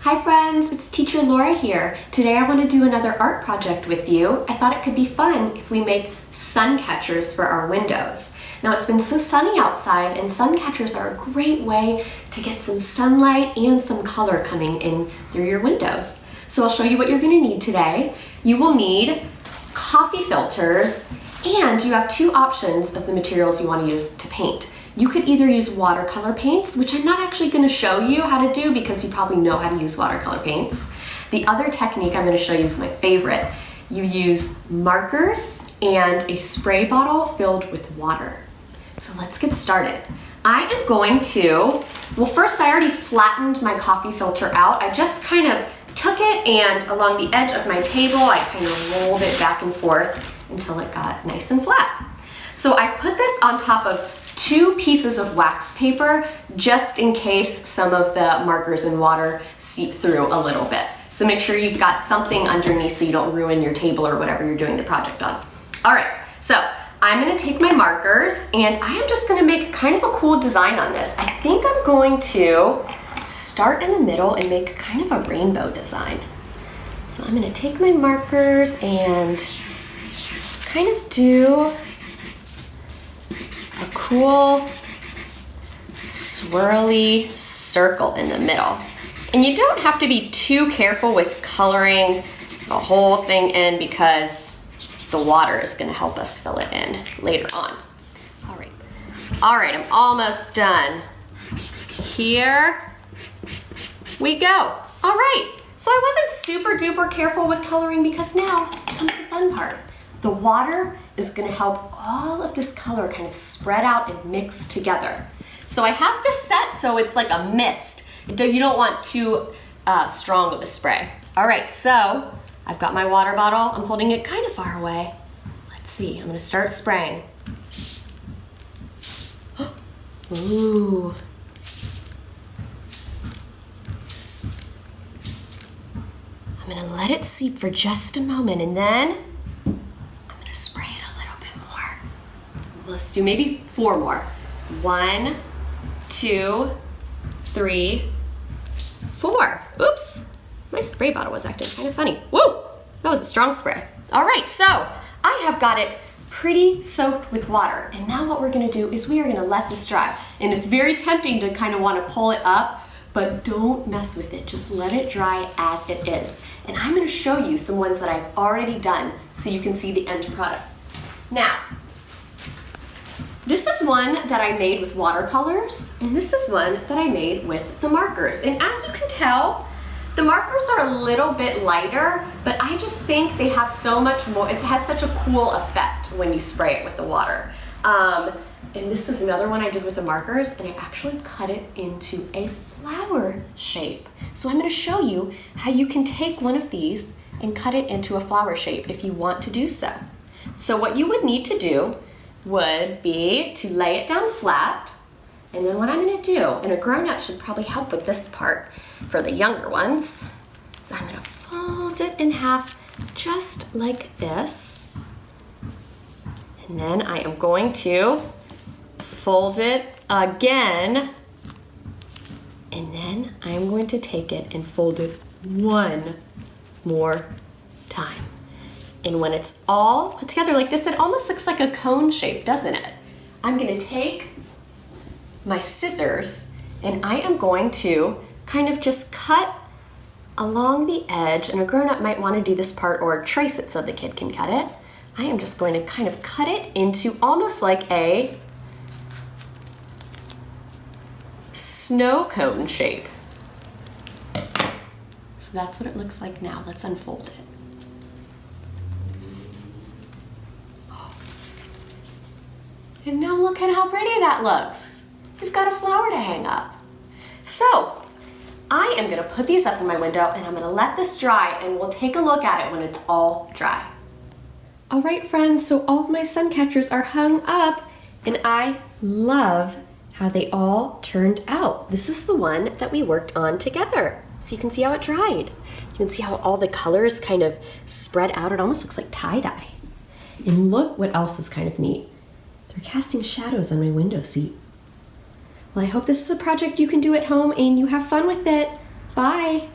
Hi friends, it's Teacher Laura here. Today I want to do another art project with you. I thought it could be fun if we make sun catchers for our windows. Now it's been so sunny outside and sun catchers are a great way to get some sunlight and some color coming in through your windows. So I'll show you what you're going to need today. You will need coffee filters and you have two options of the materials you want to use to paint. You could either use watercolor paints, which I'm not actually going to show you how to do because you probably know how to use watercolor paints. The other technique I'm going to show you is my favorite. You use markers and a spray bottle filled with water. So let's get started. I am going to, well first I already flattened my coffee filter out. I just kind of took it and along the edge of my table, I kind of rolled it back and forth until it got nice and flat. So I put this on top of 2 pieces of wax paper just in case some of the markers and water seep through a little bit. So make sure you've got something underneath so you don't ruin your table or whatever you're doing the project on. All right, so I'm gonna take my markers and I am just gonna make kind of a cool design on this. I think I'm going to start in the middle and make kind of a rainbow design. So I'm gonna take my markers and kind of do a cool swirly circle in the middle. And you don't have to be too careful with coloring the whole thing in because the water is going to help us fill it in later on. All right, I'm almost done. Here we go. All right, so I wasn't super duper careful with coloring because now comes the fun part. The water is going to help all of this color kind of spread out and mix together. So I have this set so it's like a mist. You don't want too strong of a spray. All right, so I've got my water bottle. I'm holding it kind of far away. Let's see, I'm going to start spraying. Ooh. I'm going to let it seep for just a moment and then spray it a little bit more. Let's do maybe 4 more. 1, 2, 3, 4. Oops, my spray bottle was acting kind of funny. Whoa, that was a strong spray. All right, so I have got it pretty soaked with water. And now what we're gonna do is we are gonna let this dry. And it's very tempting to kind of wanna pull it up, but don't mess with it. Just let it dry as it is. And I'm gonna show you some ones that I've already done so you can see the end product. Now, this is one that I made with watercolors, and this is one that I made with the markers. And as you can tell, the markers are a little bit lighter, but I just think they have so much more, it has such a cool effect when you spray it with the water. And this is another one I did with the markers, and I actually cut it into a flower shape. So I'm going to show you how you can take one of these and cut it into a flower shape if you want to do so. So what you would need to do would be to lay it down flat, and then what I'm going to do, and a grown-up should probably help with this part for the younger ones, so I'm going to fold it in half just like this, and then I am going to fold it again, and then I'm going to take it and fold it one more time. And when it's all put together like this, it almost looks like a cone shape, doesn't it? I'm gonna take my scissors and I am going to kind of just cut along the edge, and a grown-up might want to do this part or trace it so the kid can cut it. I am just going to kind of cut it into almost like a snow cone shape. So that's what it looks like now. Let's unfold it. And now look at how pretty that looks. We've got a flower to hang up. So I am gonna put these up in my window and I'm gonna let this dry and we'll take a look at it when it's all dry. All right, friends, so all of my sun catchers are hung up and I love how they all turned out. This is the one that we worked on together. So you can see how it dried. You can see how all the colors kind of spread out. It almost looks like tie-dye. And look what else is kind of neat. They're casting shadows on my window seat. Well, I hope this is a project you can do at home and you have fun with it. Bye.